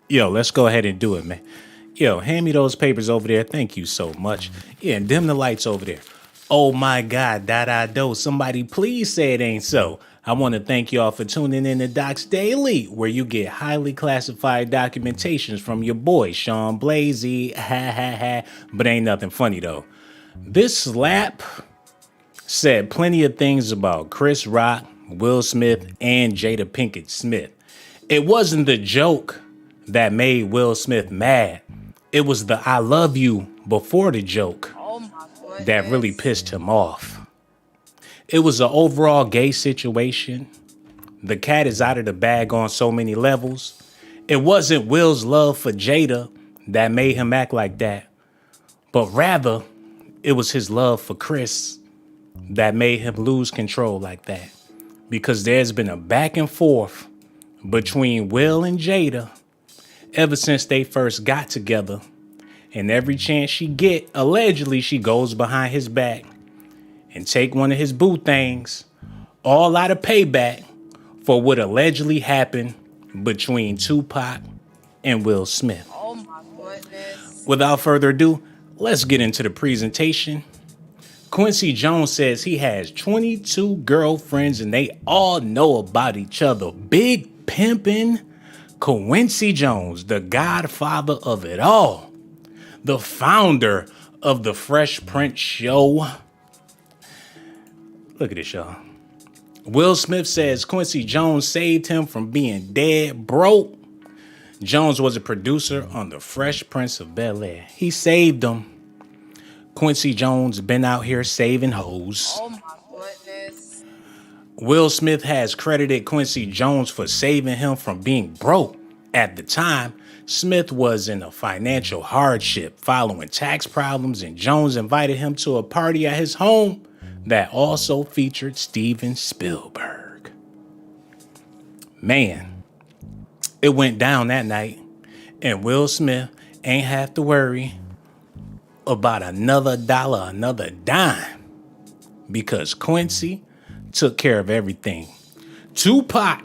Yo, let's go ahead and do it, man. Yo, hand me those papers over there. Thank you so much. Yeah, and dim the lights over there. Oh my God, do. Somebody please say it ain't so. I want to thank y'all for tuning in to Docs Daily, where you get highly classified documentations from your boy, Sean Blazy. Ha ha ha. But ain't nothing funny though. This slap said plenty of things about Chris Rock, Will Smith, and Jada Pinkett Smith. It wasn't the joke that made Will Smith mad. It was the I love you before the joke that really pissed him off. It was an overall gay situation. The cat is out of the bag on so many levels. It wasn't Will's love for Jada that made him act like that, but rather it was his love for Chris that made him lose control like that. Because there's been a back and forth between Will and Jada ever since they first got together. And every chance she get, allegedly she goes behind his back and take one of his boo things, all out of payback for what allegedly happened between Tupac and Will Smith. Oh my goodness. Without further ado, let's get into the presentation. Quincy Jones says he has 22 girlfriends and they all know about each other. Big pimpin' Quincy Jones, the godfather of it all. The founder of the Fresh Prince show. Look at this, y'all. Will Smith says Quincy Jones saved him from being dead broke. Jones was a producer on The Fresh Prince of Bel-Air. He saved him. Quincy Jones been out here saving hoes. Oh my goodness. Will Smith has credited Quincy Jones for saving him from being broke. At the time, Smith was in a financial hardship following tax problems, and Jones invited him to a party at his home that also featured Steven Spielberg. Man, it went down that night, and Will Smith ain't have to worry about another dollar, another dime, because Quincy took care of everything. Tupac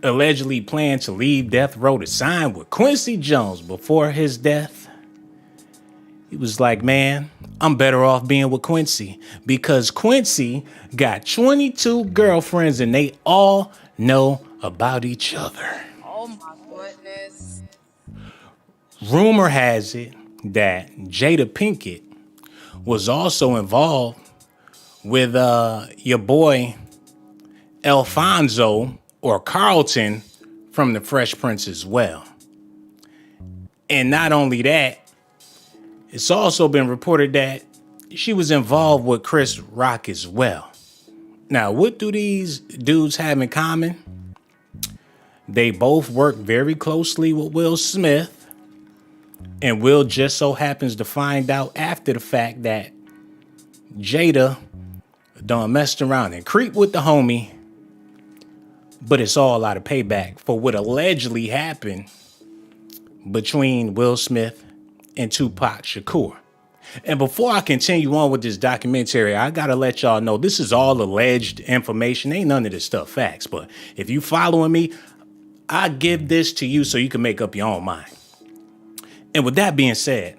allegedly planned to leave death row to sign with Quincy Jones before his death. He was like, man, I'm better off being with Quincy because Quincy got 22 girlfriends and they all know about each other. Oh my goodness. Rumor has it that Jada Pinkett was also involved with your boy Alfonso or Carlton from the Fresh Prince as well. And not only that, it's also been reported that she was involved with Chris Rock as well. Now, what do these dudes have in common? They both work very closely with Will Smith, and Will just so happens to find out after the fact that Jada done messed around and creeped with the homie. But it's all out of payback for what allegedly happened between Will Smith and Tupac Shakur. And before I continue on with this documentary, I gotta let y'all know this is all alleged information. Ain't none of this stuff facts. But if you following me, I give this to you so you can make up your own mind. And with that being said,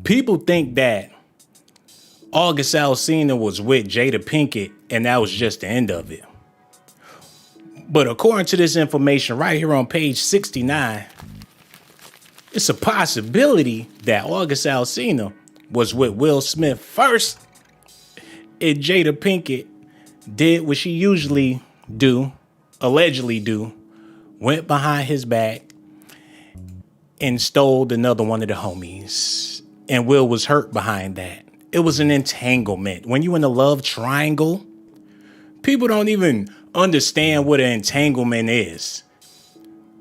people think that August Alsina was with Jada Pinkett and that was just the end of it. But according to this information right here on page 69, it's a possibility that August Alsina was with Will Smith first, and Jada Pinkett did what she usually do, allegedly do, went behind his back and stole another one of the homies. And Will was hurt behind that. It was an entanglement. When you in a love triangle, people don't even understand what an entanglement is.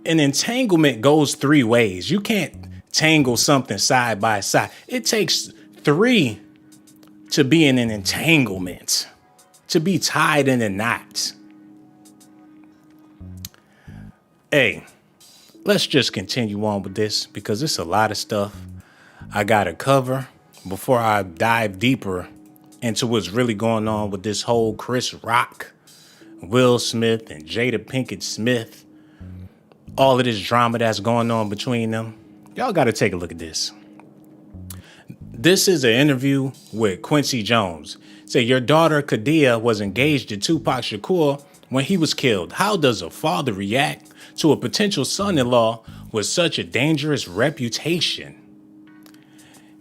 An entanglement goes three ways. You can't tangle something side by side. It takes three to be in an entanglement, to be tied in a knot. Hey, let's just continue on with this because it's a lot of stuff I gotta cover before I dive deeper into what's really going on with this whole Chris Rock, Will Smith, and Jada Pinkett Smith all of this drama that's going on between them. Y'all got to take a look at this. This is an interview with Quincy Jones. Say, your daughter Kadia was engaged to Tupac Shakur when he was killed. How does a father react to a potential son-in-law with such a dangerous reputation?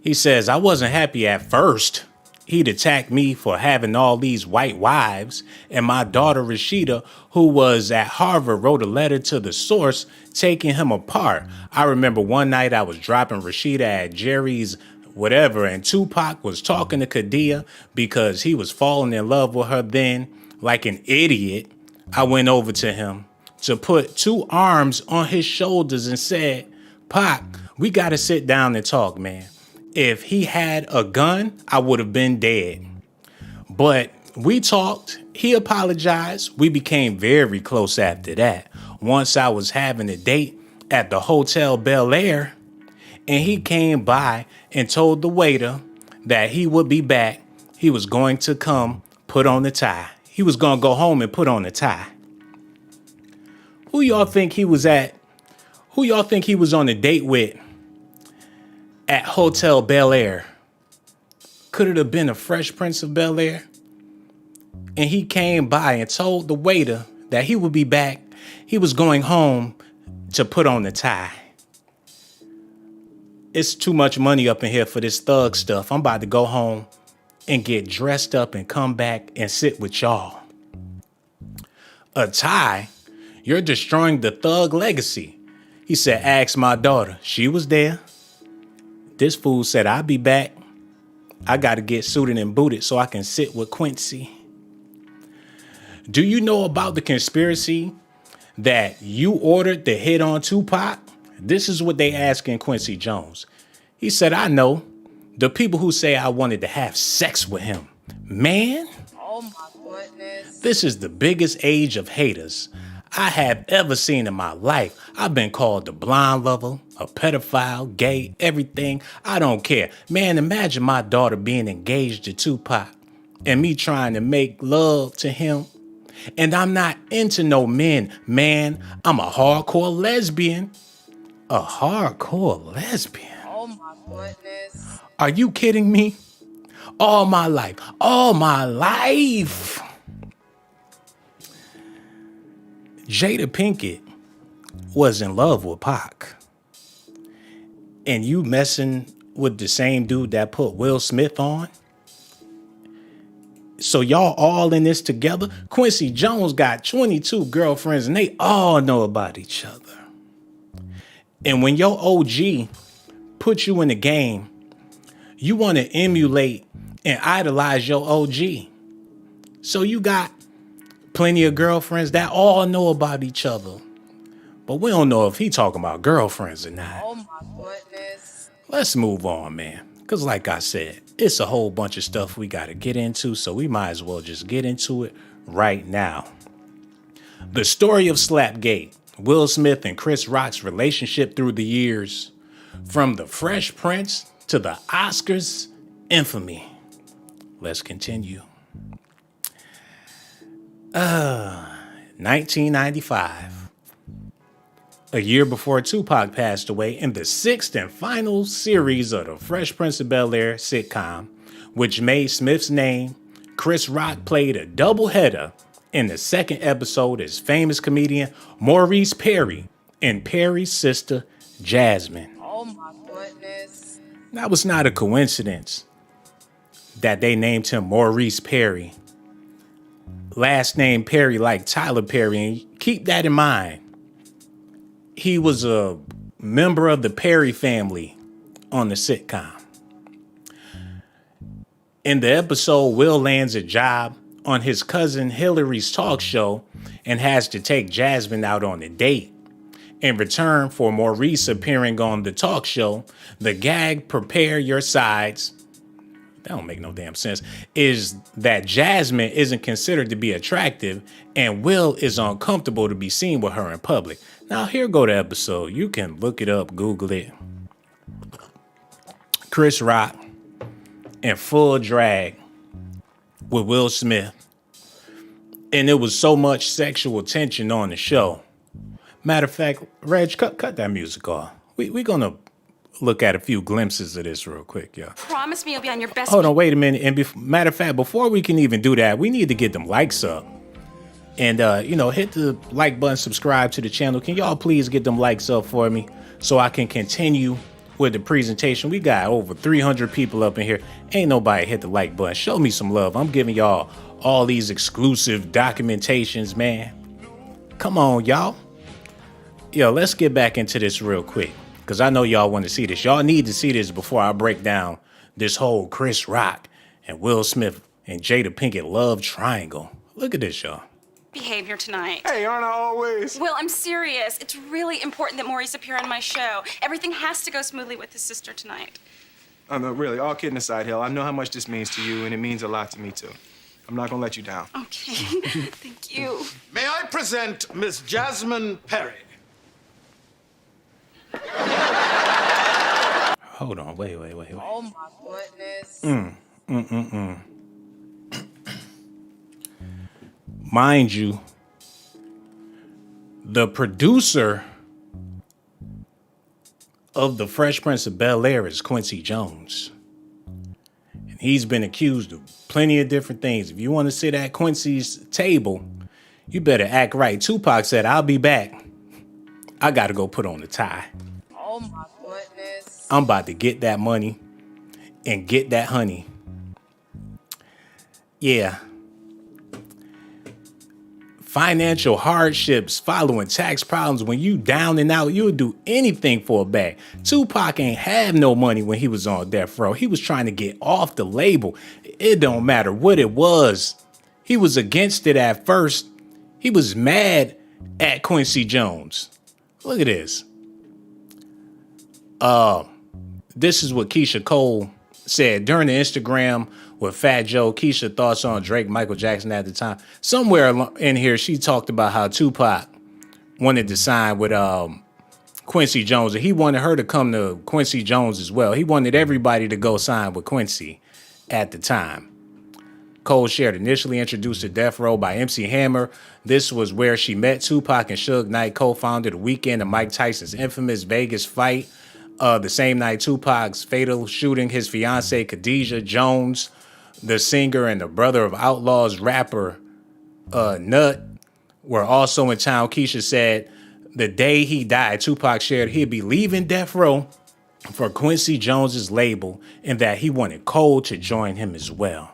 He says, I wasn't happy at first. He'd attacked me for having all these white wives, and my daughter Rashida, who was at Harvard, wrote a letter to the source taking him apart. I remember one night I was dropping Rashida at Jerry's whatever, and Tupac was talking to Kadia because he was falling in love with her then. Like an idiot, I went over to him to put 2 arms on his shoulders and said, Pac, we got to sit down and talk, man. If he had a gun, I would have been dead. But we talked. He apologized. We became very close after that. Once I was having a date at the Hotel Bel Air, and he came by and told the waiter that he would be back. He was going to come put on the tie. He was going to go home and put on the tie. Who y'all think he was at? Who y'all think he was on a date with at Hotel Bel Air? Could it have been a Fresh Prince of Bel Air? And he came by and told the waiter that he would be back. He was going home to put on the tie. It's too much money up in here for this thug stuff. I'm about to go home and get dressed up and come back and sit with y'all. A tie? You're destroying the thug legacy. He said, ask my daughter. She was there. This fool said, I'll be back. I got to get suited and booted so I can sit with Quincy. Do you know about the conspiracy that you ordered the hit on Tupac? This is what they asking Quincy Jones. He said, I know. The people who say I wanted to have sex with him. Man, Oh my goodness. this is the biggest age of haters I have ever seen in my life. I've been called the blind lover, a pedophile, gay, everything. I don't care. Man, imagine my daughter being engaged to Tupac and me trying to make love to him. And I'm not into no men. Man, I'm a hardcore lesbian. A hardcore lesbian? Oh my goodness. Are you kidding me? All my life. All my life. Jada Pinkett was in love with Pac. And you messing with the same dude that put Will Smith on? So y'all all in this together? Quincy Jones got 22 girlfriends and they all know about each other. And when your OG put you in the game, you want to emulate and idolize your OG. So you got plenty of girlfriends that all know about each other. But we don't know if he talking about girlfriends or not. Oh my goodness. Let's move on, man. Because like I said, it's a whole bunch of stuff we got to get into. So we might as well just get into it right now. The story of Slapgate. Will Smith and Chris Rock's relationship through the years. From the Fresh Prince to the Oscars infamy. Let's continue. 1995. A year before Tupac passed away, in the 6th and final series of the Fresh Prince of Bel-Air sitcom, which made Smith's name, Chris Rock played a doubleheader in the 2nd episode as famous comedian Maurice Perry and Perry's sister Jasmine. Oh my goodness. That was not a coincidence that they named him Maurice Perry. Last name Perry like Tyler Perry, and keep that in mind. He was a member of the Perry family on the sitcom. In the episode, Will lands a job on his cousin Hillary's talk show and has to take Jasmine out on a date. In return for Maurice appearing on the talk show, the gag "prepare your sides," that don't make no damn sense, is that Jasmine isn't considered to be attractive and Will is uncomfortable to be seen with her in public. Now here go the episode. You can look it up, Google it. Chris Rock in full drag with Will Smith. And there was so much sexual tension on the show. Matter of fact, Reg, cut that music off. We gonna look at a few glimpses of this real quick, y'all. Promise me you'll be on your best. Hold on, wait a minute. And matter of fact, before we can even do that, we need to get them likes up. And, hit the like button, subscribe to the channel. Can y'all please get them likes up for me so I can continue with the presentation? We got over 300 people up in here. Ain't nobody hit the like button. Show me some love. I'm giving y'all all these exclusive documentations, man. Come on, y'all. Yo, let's get back into this real quick, because I know y'all want to see this. Y'all need to see this before I break down this whole Chris Rock and Will Smith and Jada Pinkett love triangle. Look at this, y'all. Behavior tonight. Hey, aren't I always? Will, I'm serious. It's really important that Maurice appear on my show. Everything has to go smoothly with his sister tonight. Oh, no, really, all kidding aside, Hill, I know how much this means to you, and it means a lot to me, too. I'm not gonna let you down. Okay, thank you. May I present Miss Jasmine Perry? Hold on, wait. Oh my goodness. Mind you, the producer of The Fresh Prince of Bel-Air is Quincy Jones. And he's been accused of plenty of different things. If you want to sit at Quincy's table, you better act right. Tupac said, "I'll be back. I got to go put on the tie. Oh my goodness. I'm about to get that money and get that honey." Yeah. Financial hardships following tax problems. When you down and out, you would do anything for a bag. Tupac ain't have no money when he was on death row. He was trying to get off the label. It don't matter what it was. He was against it at first. He was mad at Quincy Jones. Look at this. This is what Keisha Cole said during the Instagram with Fat Joe. Keisha thoughts on Drake, Michael Jackson at the time. Somewhere in here, she talked about how Tupac wanted to sign with Quincy Jones, and he wanted her to come to Quincy Jones as well. He wanted everybody to go sign with Quincy at the time. Cole shared, initially introduced to Death Row by MC Hammer. This was where she met Tupac and Suge Knight co-founded the weekend of Mike Tyson's infamous Vegas fight. The same night, Tupac's fatal shooting, his fiancee Khadijah Jones, the singer and the brother of Outlaw's rapper Nut, were also in town. Keisha said the day he died, Tupac shared he'd be leaving Death Row for Quincy Jones's label and that he wanted Cole to join him as well.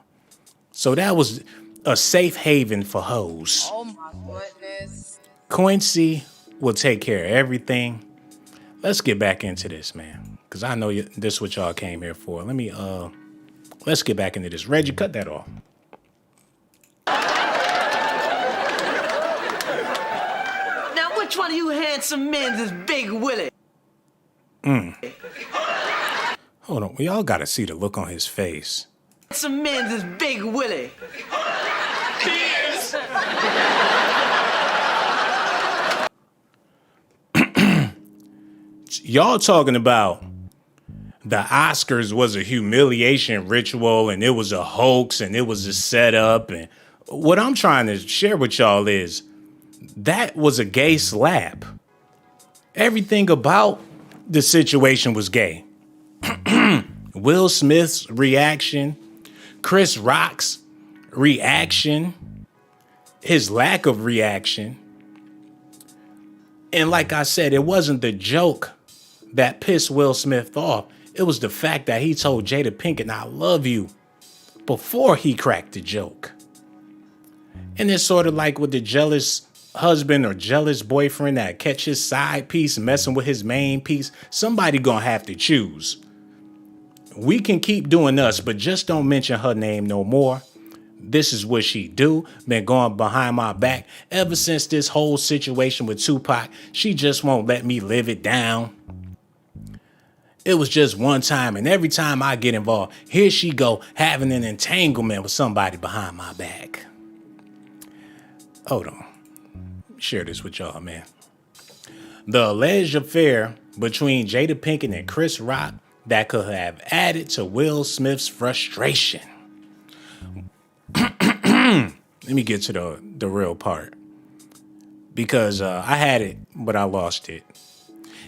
So that was a safe haven for hoes. Oh my goodness. Quincy will take care of everything. Let's get back into this, man, because I know this is what y'all came here for. Let's get back into this. Reggie, cut that off. Now, which one of you handsome men is Big Willie? Hold on. We all got to see the look on his face. Handsome men is Big Willie. Y'all talking about the Oscars was a humiliation ritual and it was a hoax and it was a setup. And what I'm trying to share with y'all is that was a gay slap. Everything about the situation was gay. Will Smith's reaction, Chris Rock's reaction, his lack of reaction. And like I said, it wasn't the joke that pissed Will Smith off. It was the fact that he told Jada Pinkett, "I love you," before he cracked the joke. And it's sort of like with the jealous husband or jealous boyfriend that catch his side piece messing with his main piece. Somebody gonna have to choose. We can keep doing us, but just don't mention her name no more. This is what she do. Been going behind my back ever since this whole situation with Tupac. She just won't let me live it down. It was just one time, and every time I get involved, here she go having an entanglement with somebody behind my back. Hold on. Share this with y'all, man. The alleged affair between Jada Pinkett and Chris Rock that could have added to Will Smith's frustration. Let me get to the real part. because I had it, but I lost it.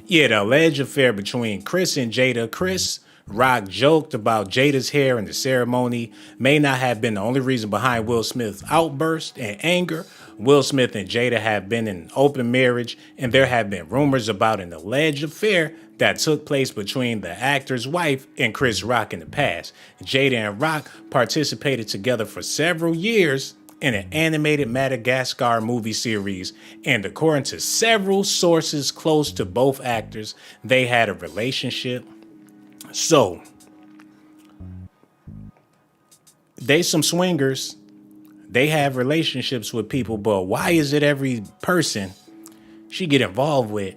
Yeah, the alleged affair between Chris and Jada. Chris Rock joked about Jada's hair in the ceremony may not have been the only reason behind Will Smith's outburst and anger. Will Smith and Jada have been in an open marriage, and there have been rumors about an alleged affair that took place between the actor's wife and Chris Rock in the past. Jada and Rock participated together for several years in an animated Madagascar movie series, and according to several sources close to both actors, they had a relationship. So, they some swingers. They have relationships with people, but why is it every person she get involved with?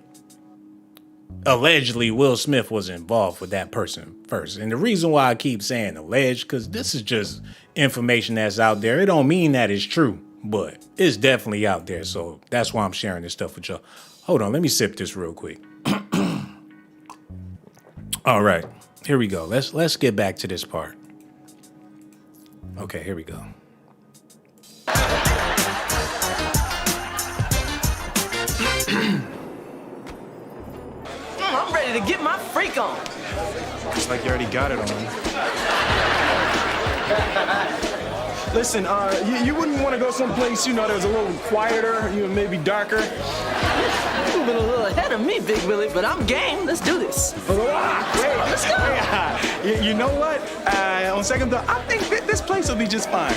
Allegedly, Will Smith was involved with that person first. And the reason why I keep saying alleged, because this is just information that's out there. It don't mean that it's true, but it's definitely out there. So that's why I'm sharing this stuff with y'all. Hold on, let me sip this real quick. All right, here we go. Let's get back to this part. Okay, here we go. I'm ready to get my freak on. It's like you already got it on. Listen, you wouldn't want to go someplace, that was a little quieter, maybe darker. You've been a little ahead of me, Big Willie, but I'm game. Let's do this. Let's go. You know what? On second thought, I think this place will be just fine.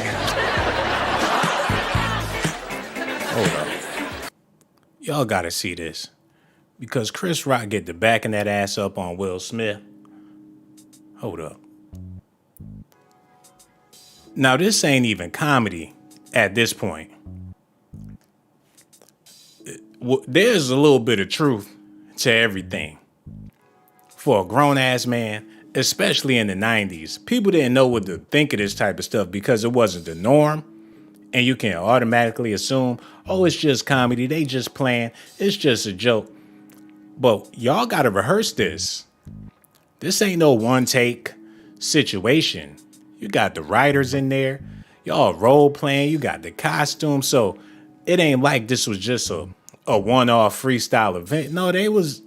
Hold up. Y'all gotta see this. Because Chris Rock get the backing that ass up on Will Smith. Hold up. Now, this ain't even comedy at this point. There's a little bit of truth to everything. For a grown-ass man, especially in the 90s, people didn't know what to think of this type of stuff because it wasn't the norm. And you can automatically assume, oh, it's just comedy. They just playing. It's just a joke. But y'all got to rehearse this. This ain't no one-take situation. You got the writers in there. Y'all role playing. You got the costume. So it ain't like this was just a one-off freestyle event. No, they was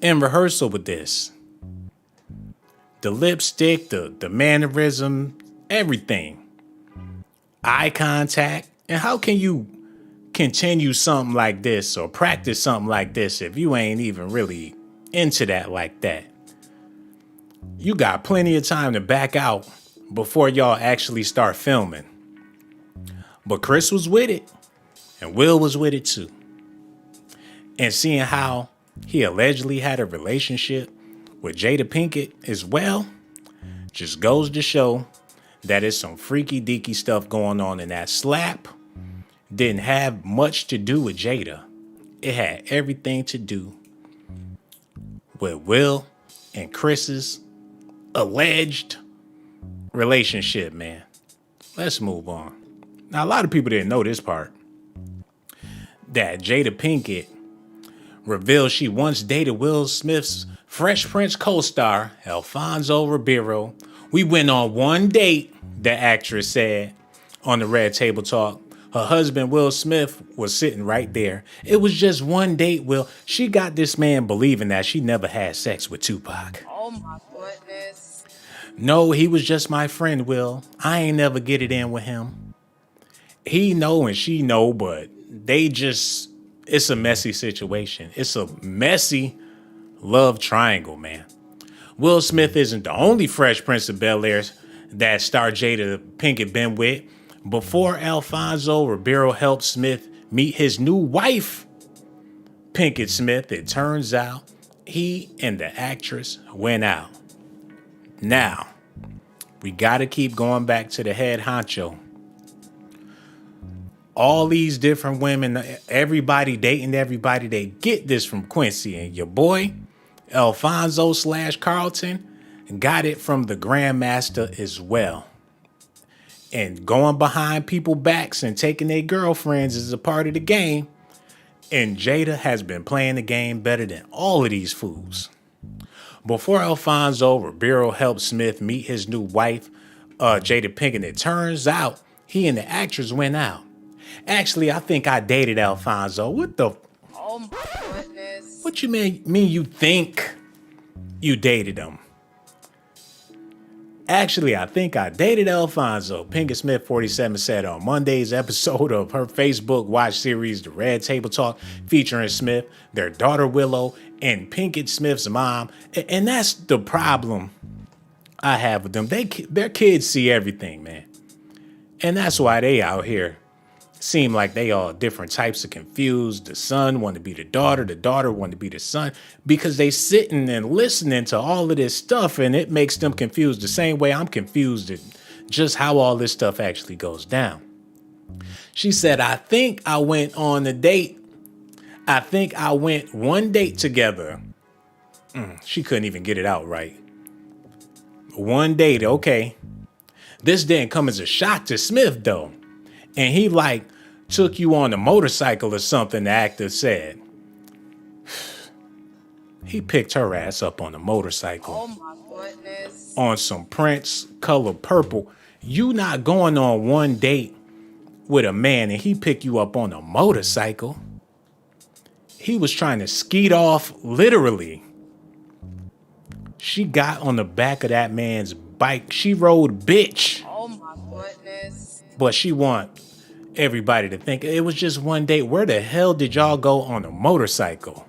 in rehearsal with this. The lipstick, the mannerism, everything. Eye contact. And how can you continue something like this or practice something like this if you ain't even really into that like that? You got plenty of time to back out before y'all actually start filming. But Chris was with it, and Will was with it too. And seeing how he allegedly had a relationship with Jada Pinkett as well just goes to show that it's some freaky deaky stuff going on, and that slap didn't have much to do with Jada. It had everything to do with Will and Chris's alleged relationship, man. Let's move on. Now, a lot of people didn't know this part. That Jada Pinkett revealed she once dated Will Smith's Fresh Prince co-star, Alfonso Ribeiro. We went on one date, the actress said on the Red Table Talk. Her husband, Will Smith, was sitting right there. It was just one date, Will. She got this man believing that she never had sex with Tupac. Oh my goodness. No, he was just my friend, Will. I ain't never get it in with him. He know and she know, but it's a messy situation. It's a messy love triangle, man. Will Smith isn't the only Fresh Prince of Bel-Air that star Jada Pinkett been with. Before Alfonso Ribeiro helped Smith meet his new wife, Pinkett Smith, it turns out he and the actress went out. Now, we got to keep going back to the head honcho. All these different women, everybody dating everybody, they get this from Quincy. And your boy, Alfonso / Carlton, got it from the Grandmaster as well. And going behind people's backs and taking their girlfriends is a part of the game. And Jada has been playing the game better than all of these fools. Before Alfonso Ribeiro helped Smith meet his new wife, Jada Pinkett, it turns out he and the actress went out. Actually, I think I dated Alfonso. What the? Oh my goodness. What you mean you think you dated him? Actually, I think I dated Alfonso. Pinkett Smith 47 said on Monday's episode of her Facebook watch series, The Red Table Talk, featuring Smith, their daughter Willow, and Pinkett Smith's mom. And that's the problem I have with them. Their kids see everything, man. And that's why they out here seem like they all different types of confused. The son want to be the daughter want to be the son, because they sitting and listening to all of this stuff, and it makes them confused the same way I'm confused at just how all this stuff actually goes down. She said, I think I went on a date. I think I went one date together. She couldn't even get it out right. One date, okay. This didn't come as a shock to Smith, though. And he took you on a motorcycle or something, the actor said. He picked her ass up on a motorcycle. Oh my goodness. On some Prince color purple. You not going on one date with a man and he picked you up on a motorcycle. He was trying to skeet off, literally. She got on the back of that man's bike. She rode bitch. Oh my goodness. But she want everybody to think it was just one date. Where the hell did y'all go on a motorcycle?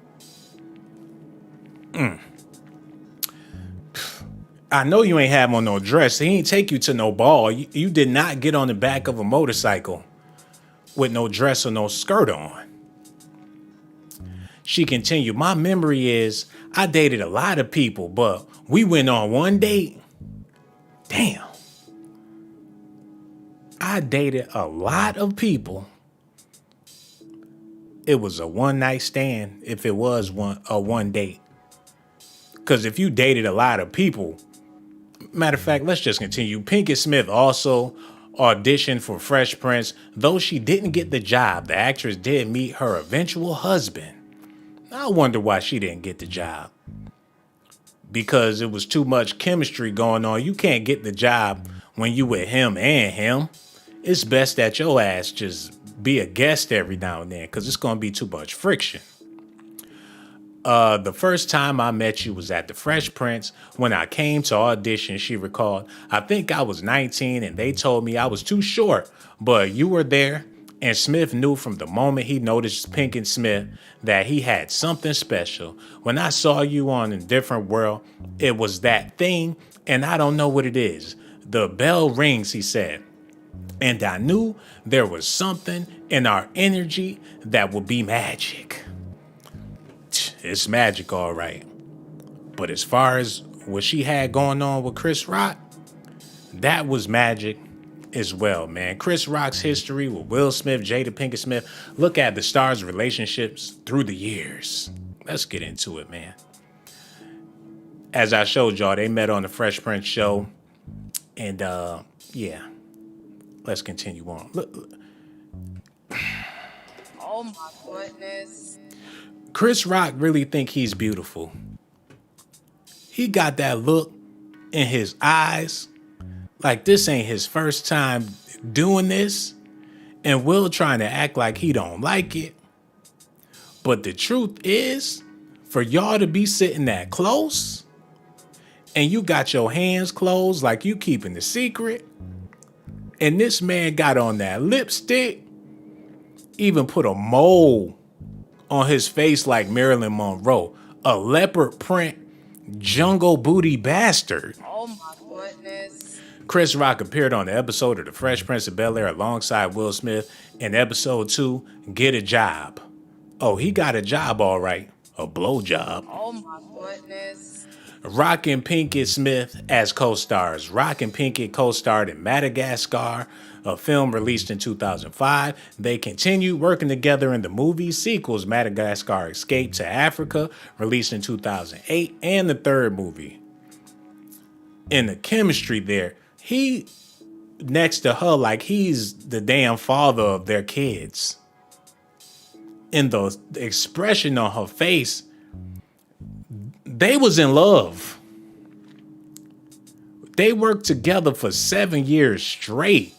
I know you ain't have on no dress. He ain't take you to no ball. You did not get on the back of a motorcycle with no dress or no skirt on. She continued, my memory is I dated a lot of people, but we went on one date. Damn. I dated a lot of people. It was a one night stand if it was a one date. Because if you dated a lot of people, matter of fact, let's just continue. Pinkett Smith also auditioned for Fresh Prince. Though she didn't get the job, the actress did meet her eventual husband. I wonder why she didn't get the job. Because it was too much chemistry going on. You can't get the job when you with him and him. It's best that your ass just be a guest every now and then, because it's going to be too much friction. The first time I met you was at the Fresh Prince. When I came to audition, she recalled, I think I was 19 and they told me I was too short, but you were there. And Smith knew from the moment he noticed Pinkett Smith that he had something special. When I saw you on A Different World, it was that thing, and I don't know what it is. The bell rings, he said. And I knew there was something in our energy that would be magic. It's magic, all right. But as far as what she had going on with Chris Rock, that was magic as well, man. Chris Rock's history with Will Smith, Jada Pinkett Smith. Look at the stars' relationships through the years. Let's get into it, man. As I showed y'all, they met on the Fresh Prince show. And, yeah. Let's continue on. Look. Oh my goodness. Chris Rock really think he's beautiful. He got that look in his eyes. Like this ain't his first time doing this. And Will trying to act like he don't like it. But the truth is, for y'all to be sitting that close and you got your hands closed like you keeping the secret, and this man got on that lipstick, even put a mole on his face like Marilyn Monroe, a leopard print jungle booty bastard. Oh my goodness. Chris Rock appeared on the episode of The Fresh Prince of Bel-Air alongside Will Smith in episode 2, Get a Job. Oh, he got a job all right. A blowjob. Oh my goodness. Rock and Pinkett Smith as co-stars. Rock and Pinkett co-starred in Madagascar, a film released in 2005. They continued working together in the movie sequels Madagascar Escape to Africa, released in 2008, and the third movie. In the chemistry there, he next to her like he's the damn father of their kids. In the expression on her face, they was in love. They worked together for 7 years straight.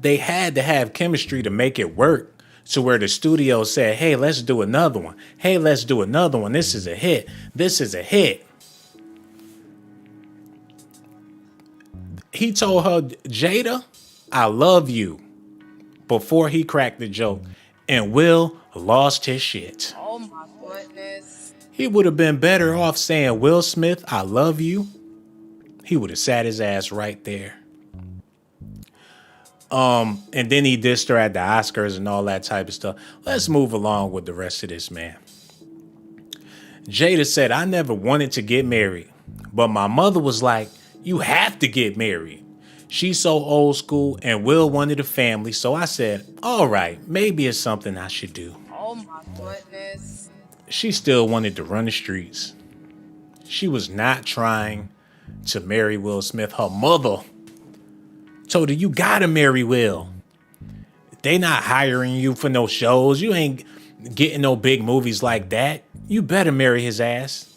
they had to have chemistry to make it work, to where the studio said, hey, let's do another one. Hey, let's do another one. This is a hit. This is a hit. He told her, Jada, I love you, before he cracked the joke. And Will lost his shit. Oh my goodness. He would have been better off saying, Will Smith, I love you. He would have sat his ass right there. And then he dissed her at the Oscars and all that type of stuff. Let's move along with the rest of this, man. Jada said, I never wanted to get married, but my mother was like, you have to get married. She's so old school and Will wanted a family. So I said, all right, maybe it's something I should do. Oh my goodness. She still wanted to run the streets. She was not trying to marry Will Smith. Her mother told her, you gotta marry Will. They not hiring you for no shows. You ain't getting no big movies like that. You better marry his ass.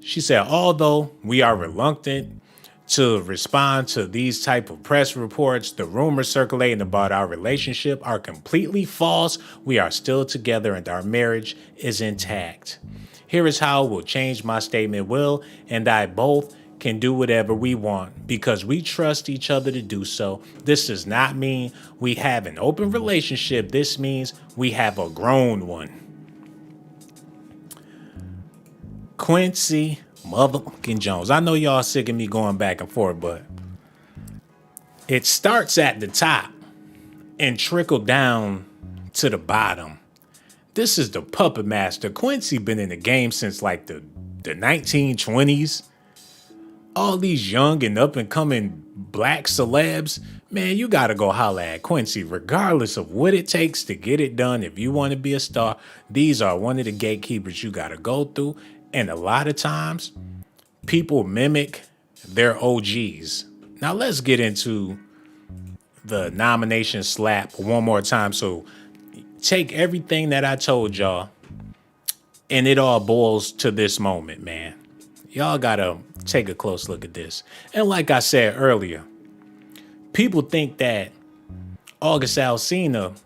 She said, although we are reluctant to respond to these type of press reports, the rumors circulating about our relationship are completely false. We are still together and our marriage is intact. Here is how it will change my statement. Will and I both can do whatever we want because we trust each other to do so. This does not mean we have an open relationship. This means we have a grown one. Quincy motherfucking Jones. I know y'all sick of me going back and forth, but it starts at the top and trickled down to the bottom. This is the puppet master. Quincy been in the game since like the 1920s. All these young and up and coming black celebs, man, you gotta go holla at Quincy, regardless of what it takes to get it done. If you want to be a star, these are one of the gatekeepers you gotta go through. And a lot of times, people mimic their OGs. Now let's get into the nomination slap one more time. So take everything that I told y'all, and it all boils to this moment, man. Y'all gotta take a close look at this. And like I said earlier, people think that August Alsina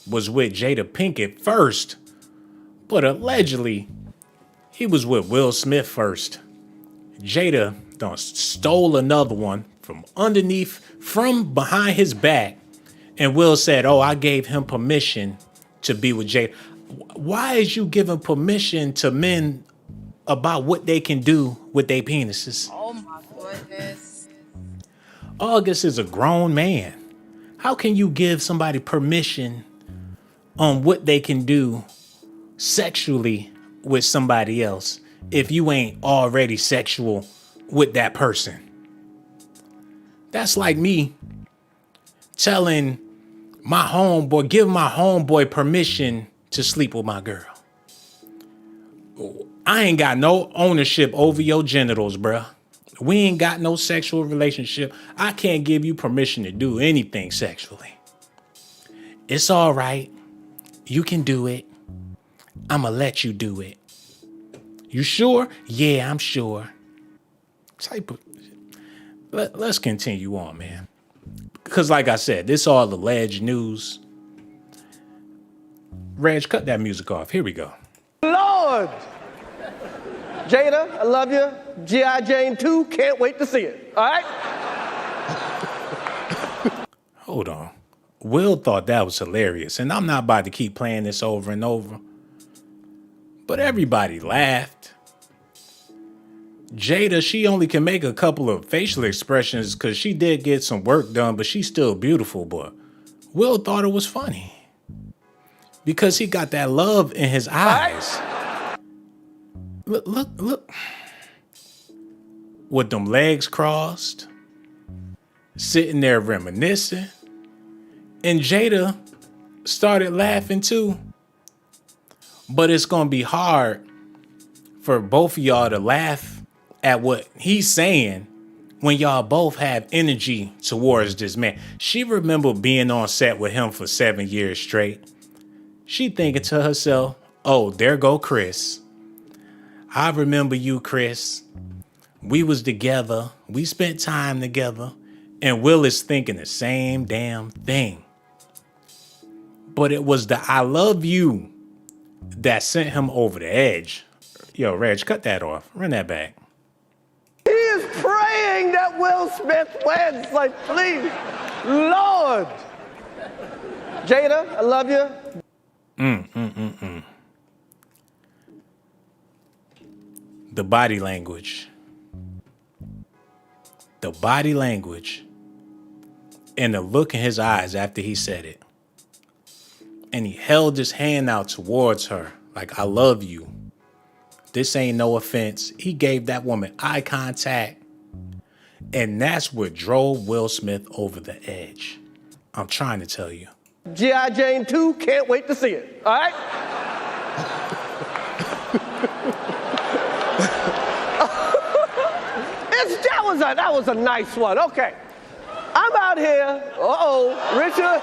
was with Jada Pinkett first, but allegedly he was with Will Smith first. Jada done stole another one from underneath, from behind his back, and Will said, oh, I gave him permission to be with Jada. Why is you giving permission to men about what they can do with their penises? Oh my goodness. August is a grown man. How can you give somebody permission on what they can do sexually with somebody else if you ain't already sexual with that person? That's like me telling my homeboy, give my homeboy permission to sleep with my girl. I ain't got no ownership over your genitals, bruh. We ain't got no sexual relationship. I can't give you permission to do anything sexually. It's all right. You can do it. I'ma let you do it. You sure? Yeah, I'm sure. Type of. Let's continue on, man. Because like I said, this all alleged news. Reg, cut that music off. Here we go. Lord! Jada, I love you. G.I. Jane 2, can't wait to see it. All right? Hold on. Will thought that was hilarious, and I'm not about to keep playing this over and over. But everybody laughed. Jada, she only can make a couple of facial expressions because she did get some work done, but she's still beautiful. But Will thought it was funny because he got that love in his eyes. Look. With them legs crossed, sitting there reminiscing. And Jada started laughing too. But it's going to be hard for both of y'all to laugh at what he's saying when y'all both have energy towards this man. She remembered being on set with him for 7 years straight. She thinking to herself, oh, there go Chris. I remember you, Chris. We was together. We spent time together. And Will is thinking the same damn thing. But it was the I love you that sent him over the edge. Yo, Reg, cut that off. Run that back. He is praying that Will Smith wins. Like, please, Lord. Jada, I love you. The body language. The body language. And the look in his eyes after he said it. And he held his hand out towards her like, I love you. This ain't no offense. He gave that woman eye contact. And that's what drove Will Smith over the edge. I'm trying to tell you. G.I. Jane 2, can't wait to see it. All right? That was a nice one. Okay. I'm out here. Richard.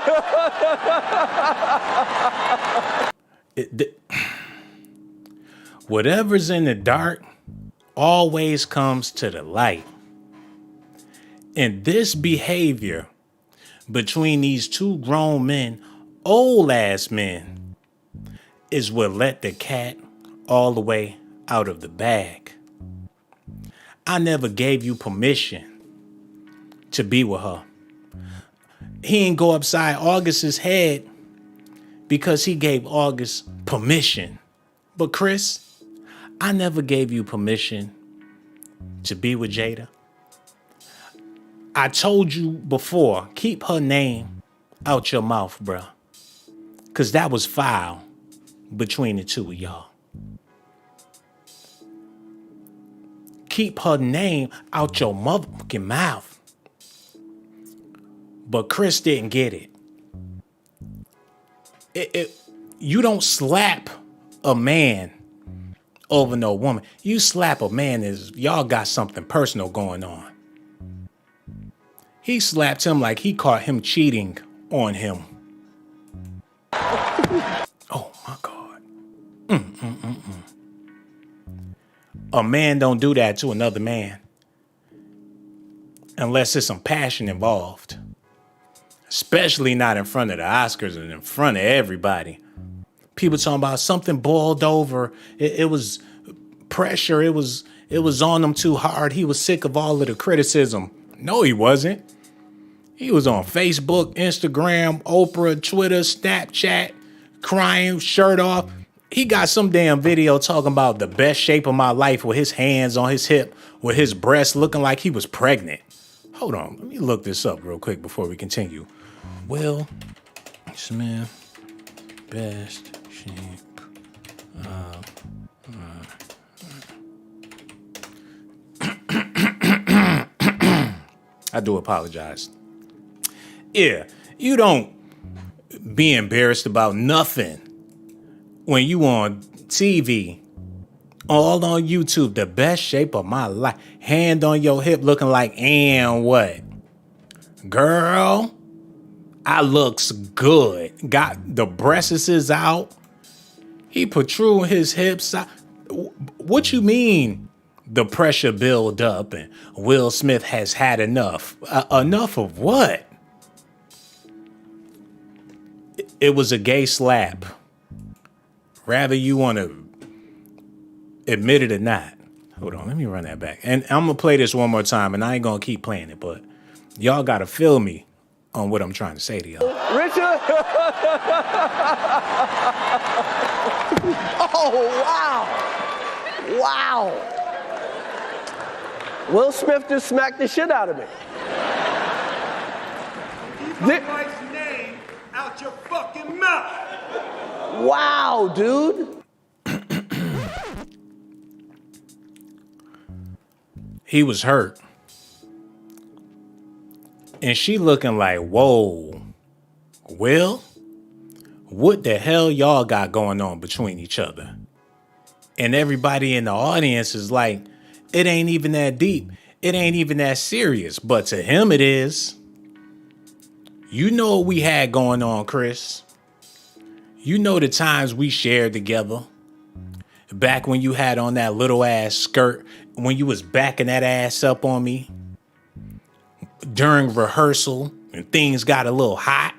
Whatever's in the dark always comes to the light. And this behavior between these two grown men, old ass men, is what let the cat all the way out of the bag. I never gave you permission to be with her. He didn't go upside August's head because he gave August permission. But Chris, I never gave you permission to be with Jada. I told you before, keep her name out your mouth, bruh. Because that was foul between the two of y'all. Keep her name out your motherfucking mouth. But Chris didn't get it. You don't slap a man over no woman. You slap a man as y'all got something personal going on. He slapped him like he caught him cheating on him. Oh my God. A man don't do that to another man unless there's some passion involved. Especially not in front of the Oscars and in front of everybody. People talking about something boiled over. It was pressure. It was on him too hard. He was sick of all of the criticism. No, he wasn't. He was on Facebook, Instagram, Oprah, Twitter, Snapchat, crying, shirt off. He got some damn video talking about the best shape of my life with his hands on his hip, with his breast looking like he was pregnant. Hold on, let me look this up real quick before we continue. Will Smith, best shape of I do apologize. Yeah, you don't be embarrassed about nothing when you on TV, all on YouTube, the best shape of my life, hand on your hip looking like, and what? Girl, I looks good. Got the breasts out. He protrude his hips out. What you mean the pressure build up and Will Smith has had enough? Enough of what? It was a gay slap. Rather you want to admit it or not. Hold on, let me run that back. And I'm going to play this one more time, and I ain't going to keep playing it, but y'all got to feel me on what I'm trying to say to y'all. Richard. Oh, wow. Wow. Will Smith just smacked the shit out of me. Keep my wife's name out your fucking mouth. Wow, dude. He was hurt. And she looking like, whoa, Will, what the hell y'all got going on between each other? And everybody in the audience is like, it ain't even that deep. It ain't even that serious. But to him it is. You know what we had going on, Chris. You know the times we shared together. Back when you had on that little ass skirt, when you was backing that ass up on me. during rehearsal and things got a little hot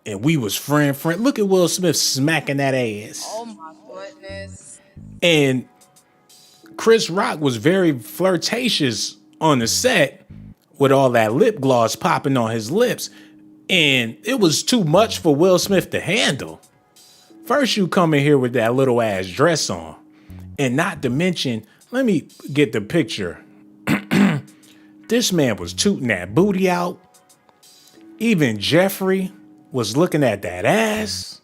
and we was friend. Look at Will Smith smacking that ass. Oh my goodness. And Chris Rock was very flirtatious on the set with all that lip gloss popping on his lips. And it was too much for Will Smith to handle. First you come in here with that little ass dress on. And not to mention, let me get the picture. This man was tooting that booty out. Even Jeffrey was looking at that ass.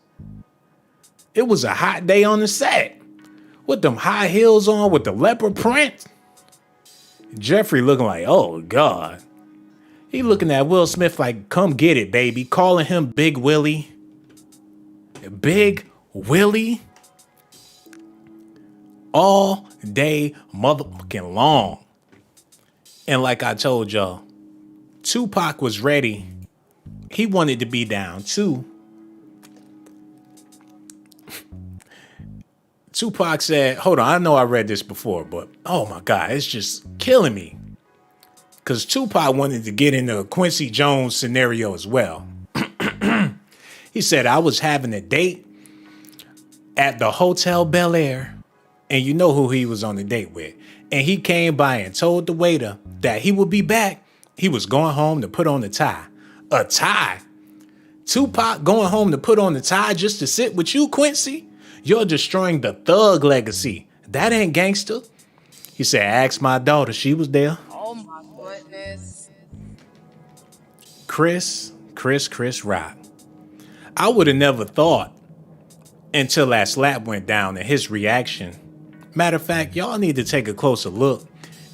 It was a hot day on the set. With them high heels on with the leopard print. Jeffrey looking like, oh God. He looking at Will Smith like, come get it, baby. Calling him Big Willie. Big Willie. All day motherfucking long. And like I told y'all, Tupac was ready. He wanted to be down too. Tupac said, hold on, I know I read this before, but oh my God, it's just killing me. Because Tupac wanted to get into a Quincy Jones scenario as well. He said, I was having a date at the Hotel Bel Air, and you know who he was on the date with. And he came by and told the waiter that he would be back. He was going home to put on the tie. A tie? Tupac going home to put on the tie just to sit with you, Quincy? You're destroying the thug legacy. That ain't gangster. He said, ask my daughter. She was there. Oh my goodness. Chris Rock. I would have never thought until that slap went down and his reaction. Matter of fact, y'all need to take a closer look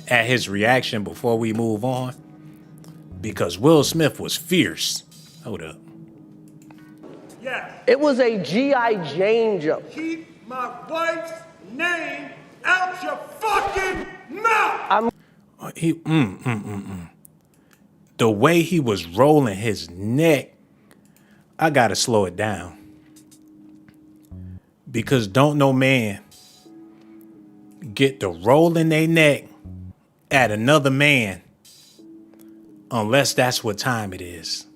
at his reaction before we move on. Because Will Smith was fierce. Hold up. Yes. It was a G.I. Jane jump. Keep my wife's name out your fucking mouth. The way he was rolling his neck, I gotta slow it down. Because don't no man get to rolling their neck at another man unless that's what time it is.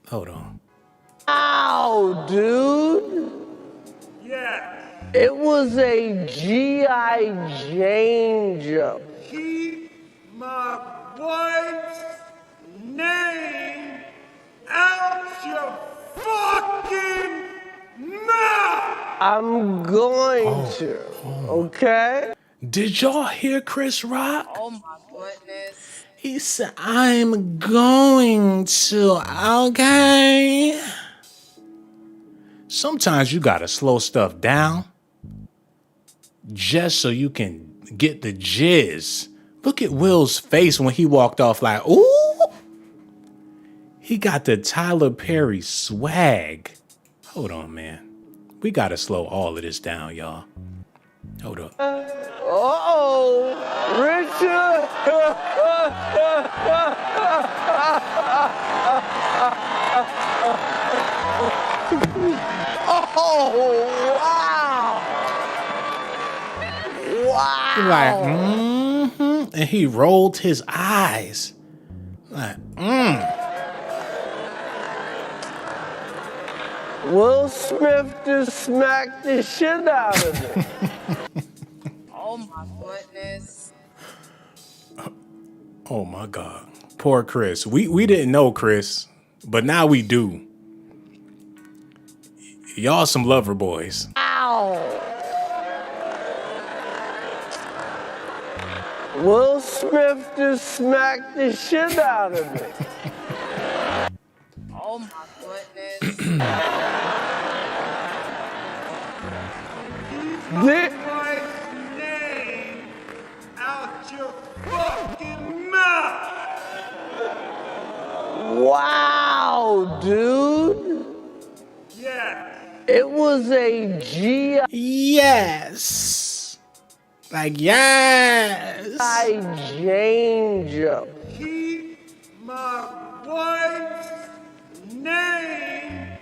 Hold on. Ow, dude. Yes. It was a G.I. Jane jump. Keep my wife's name out your fucking mouth. I'm going to, okay? Did y'all hear Chris Rock? Oh my goodness. He said, I'm going to, okay? Sometimes you gotta slow stuff down just so you can get the jizz. Look at Will's face when he walked off like, ooh. He got the Tyler Perry swag. Hold on, man. We gotta slow all of this down, y'all. Hold up. Uh-oh, Richard. Oh, wow. Wow. He like, and he rolled his eyes. Like, Will Smith just smacked the shit out of him. Oh my goodness. Oh my God. Poor Chris. We didn't know Chris, but now we do. Y'all some lover boys. Ow. Will Smith just smacked the shit out of him. Oh my goodness. Keep my wife's name out your fucking mouth. Wow, dude. Yes. It was a G.I. Yes. Like, yes. Jane jump. Keep my wife's name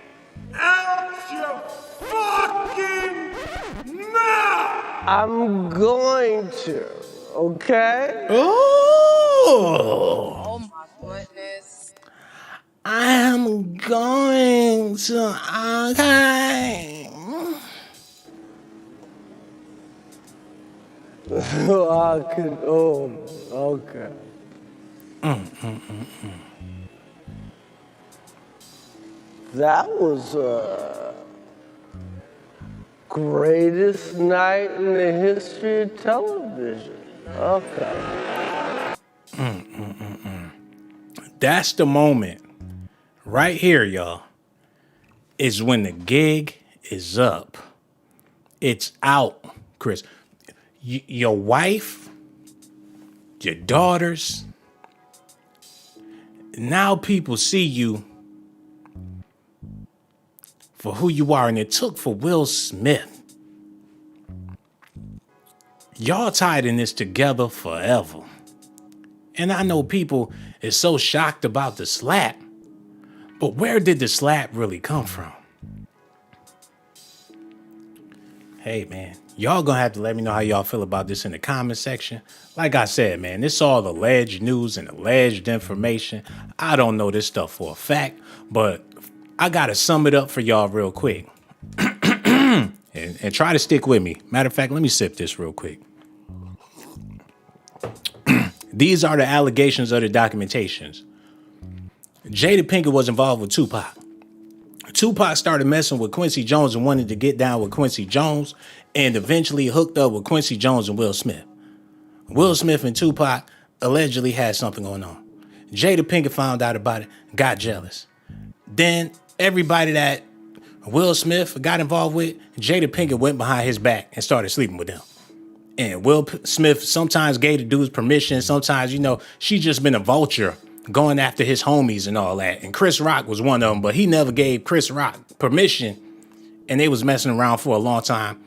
out your fucking mouth. I'm going to, okay? Oh. Oh I'm going to archive. Okay. That was greatest night in the history of television. Okay. That's the moment right here, y'all, is when the gig is up. It's out, Chris. Your wife, your daughters, now people see you for who you are, and it took for Will Smith. Y'all tied in this together forever. And I know people is so shocked about the slap, but where did the slap really come from? Hey, man, y'all gonna have to let me know how y'all feel about this in the comment section. Like I said, man, this all alleged news and alleged information. I don't know this stuff for a fact, but I gotta sum it up for y'all real quick. and try to stick with me. Matter of fact, let me sip this real quick. These are the allegations of the documentations. Jada Pinkett was involved with Tupac. Tupac started messing with Quincy Jones and wanted to get down with Quincy Jones, and eventually hooked up with Quincy Jones and Will Smith. Will Smith and Tupac allegedly had something going on. Jada Pinkett found out about it, got jealous. Then everybody that Will Smith got involved with, Jada Pinkett went behind his back and started sleeping with them. And Will Smith sometimes gave the dudes permission. Sometimes, she just been a vulture going after his homies and all that. And Chris Rock was one of them, but he never gave Chris Rock permission. And they was messing around for a long time.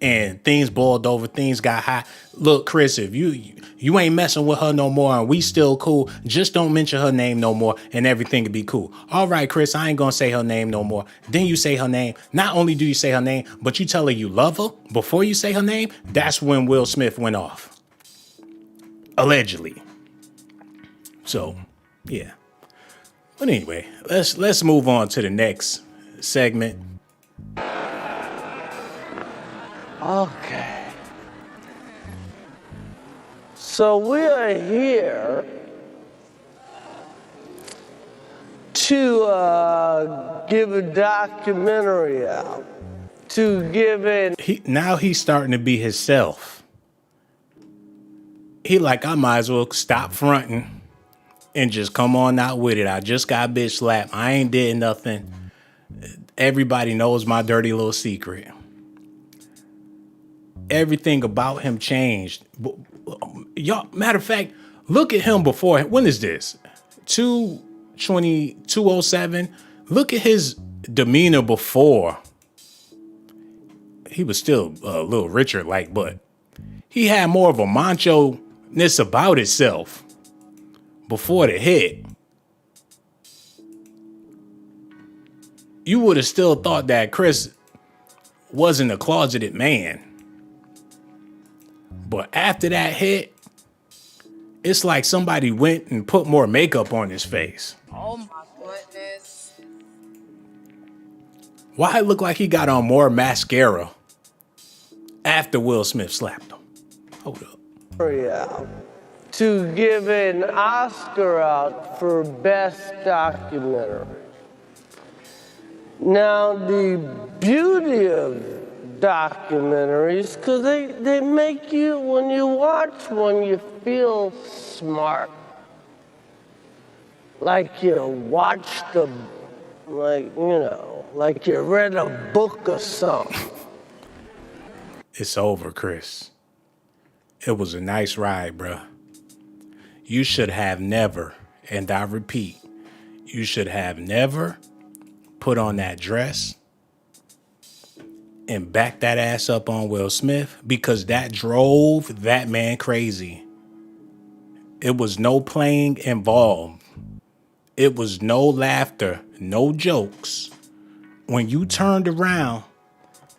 And things boiled over, things got hot. Look, Chris, if you ain't messing with her no more and we still cool, just don't mention her name no more and everything will be cool. All right, Chris, I ain't gonna say her name no more. Then you say her name. Not only do you say her name, but you tell her you love her before you say her name. That's when Will Smith went off. Allegedly. So, yeah. But anyway, let's move on to the next segment. Okay. So we are here to give a documentary out, to give an... Now he's starting to be himself. He like, I might as well stop fronting and just come on out with it. I just got bitch slapped. I ain't did nothing. Everybody knows my dirty little secret. Everything about him changed. Y'all, matter of fact, look at him before. When is this? 2/20/207. Look at his demeanor before. He was still a little richer, but he had more of a macho-ness about himself before the hit. You would have still thought that Chris wasn't a closeted man. But after that hit, it's like somebody went and put more makeup on his face. Oh my goodness. Why it look like he got on more mascara after Will Smith slapped him? Hold up. To give an Oscar out for Best Documentary. Now, the beauty of documentaries, because they make you, when you watch one, you feel smart. Like you watched like you read a book or something. It's over, Chris. It was a nice ride, bruh. You should have never, and I repeat, you should have never put on that dress and back that ass up on Will Smith, because that drove that man crazy. It was no playing involved. It was no laughter, no jokes. When you turned around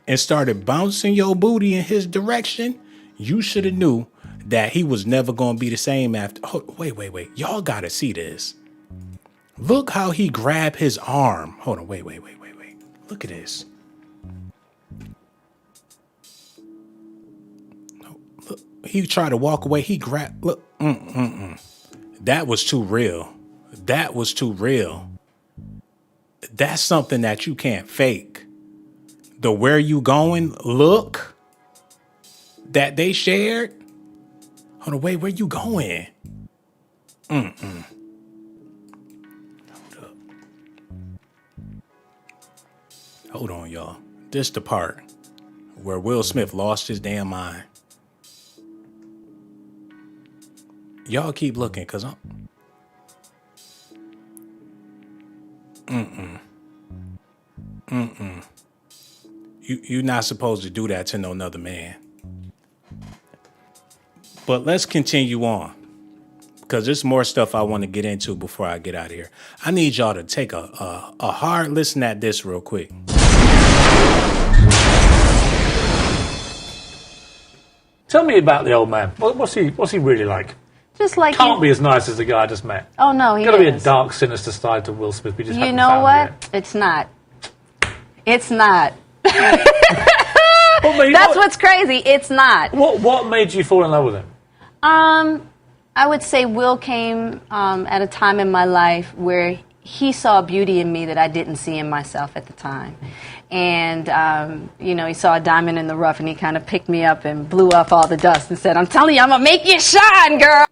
and started bouncing your booty in his direction, you should have knew that he was never going to be the same after. Oh, wait. Y'all got to see this. Look how he grabbed his arm. Hold on, wait. Look at this. Look, he tried to walk away. He grabbed, look, That was too real. That was too real. That's something that you can't fake. The where you going look that they shared. Hold on, wait, where you going? Hold up. Hold on, y'all. This the part where Will Smith lost his damn mind. Y'all keep looking, cause I'm. You're not supposed to do that to no another man. But let's continue on, because there's more stuff I want to get into before I get out of here. I need y'all to take a hard listen at this real quick. Tell me about the old man. What's he really like? Just like Can't be as nice as the guy I just met. Oh no, he Got to be a is. dark, sinister side to Will Smith. We just You haven't know found what? Yet. It's not. It's not. Well, maybe That's what's crazy. It's not. What made you fall in love with him? I would say Will came at a time in my life where he saw beauty in me that I didn't see in myself at the time. And, he saw a diamond in the rough, and he kind of picked me up and blew off all the dust and said, I'm telling you, I'm going to make you shine, girl.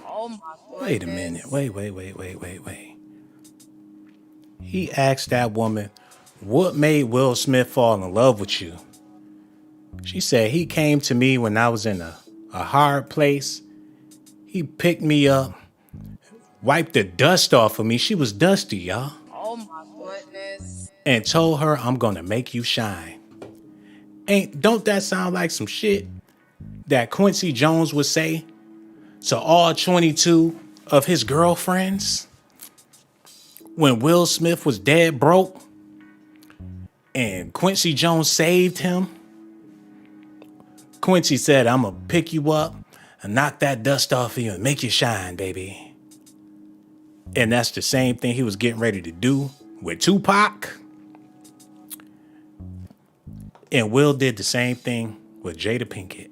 Oh my goodness. Wait a minute. Wait. He asked that woman, what made Will Smith fall in love with you? She said, he came to me when I was in a hard place. He picked me up, wiped the dust off of me. She was dusty, y'all. Oh my goodness. And told her, I'm going to make you shine. Don't that sound like some shit that Quincy Jones would say to all 22 of his girlfriends when Will Smith was dead broke and Quincy Jones saved him? Quincy said, I'm going to pick you up and knock that dust off of you and make you shine, baby. And that's the same thing he was getting ready to do with Tupac. And Will did the same thing with Jada Pinkett.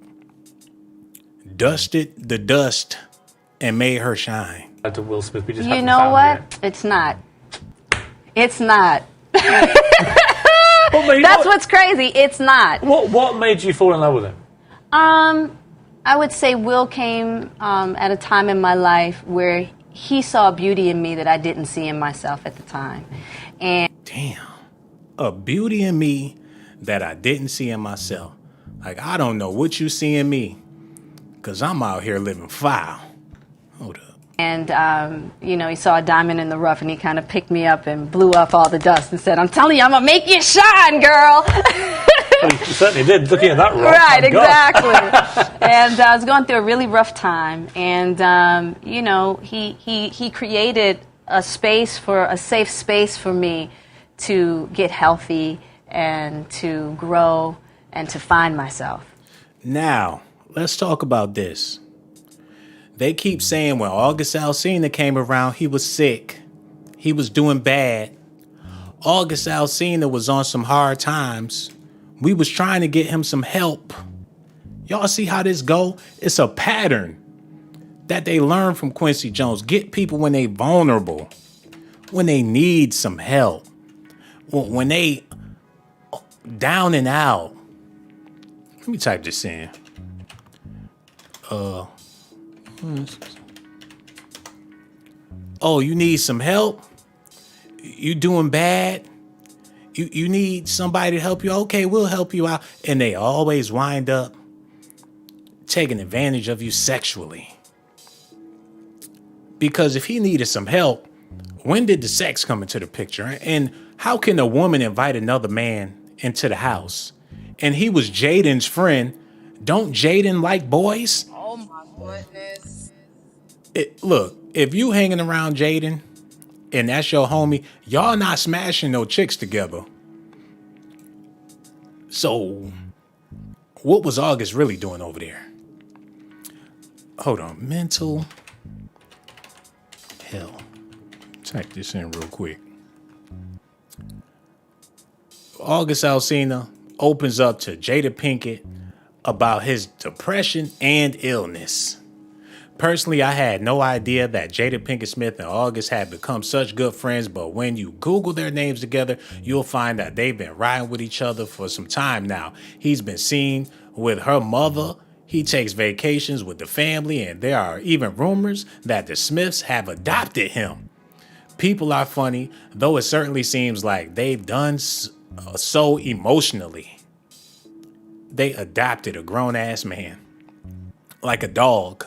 Dusted the dust and made her shine. To Will Smith, we just You haven't know found what? Yet. It's not. It's not. Well, maybe That's what's crazy. It's not. What made you fall in love with him? I would say Will came at a time in my life where he saw beauty in me that I didn't see in myself at the time. And Damn. A beauty in me that I didn't see in myself. Like, I don't know what you see in me, because I'm out here living foul. Hold up. And, he saw a diamond in the rough, and he kind of picked me up and blew off all the dust and said, I'm telling you, I'm going to make you shine, girl. Well, you certainly did, looking at that rock. Right, my God. exactly. And I was going through a really rough time. And, he created a safe space for me to get healthy and to grow and to find myself. Now, let's talk about this. They keep saying when August Alsina came around, he was sick. He was doing bad. August Alsina was on some hard times. We was trying to get him some help. Y'all see how this go? It's a pattern that they learn from Quincy Jones. Get people when they vulnerable, when they need some help, when they down and out. Let me type this in. Oh, you need some help? You doing bad? You need somebody to help you? Okay, we'll help you out. And they always wind up taking advantage of you sexually. Because if he needed some help, when did the sex come into the picture? And how can a woman invite another man into the house? And he was Jaden's friend. Don't Jaden like boys? Oh my goodness. Look, if you hanging around Jaden and that's your homie, y'all not smashing no chicks together. So, what was August really doing over there? Hold on, mental health. Type this in real quick. August Alsina opens up to Jada Pinkett about his depression and illness. Personally, I had no idea that Jada Pinkett Smith and August had become such good friends, but when you Google their names together, you'll find that they've been riding with each other for some time now. He's been seen with her mother. He takes vacations with the family, and there are even rumors that the Smiths have adopted him. People are funny, though it certainly seems like they've done so emotionally. They adopted a grown-ass man, like a dog.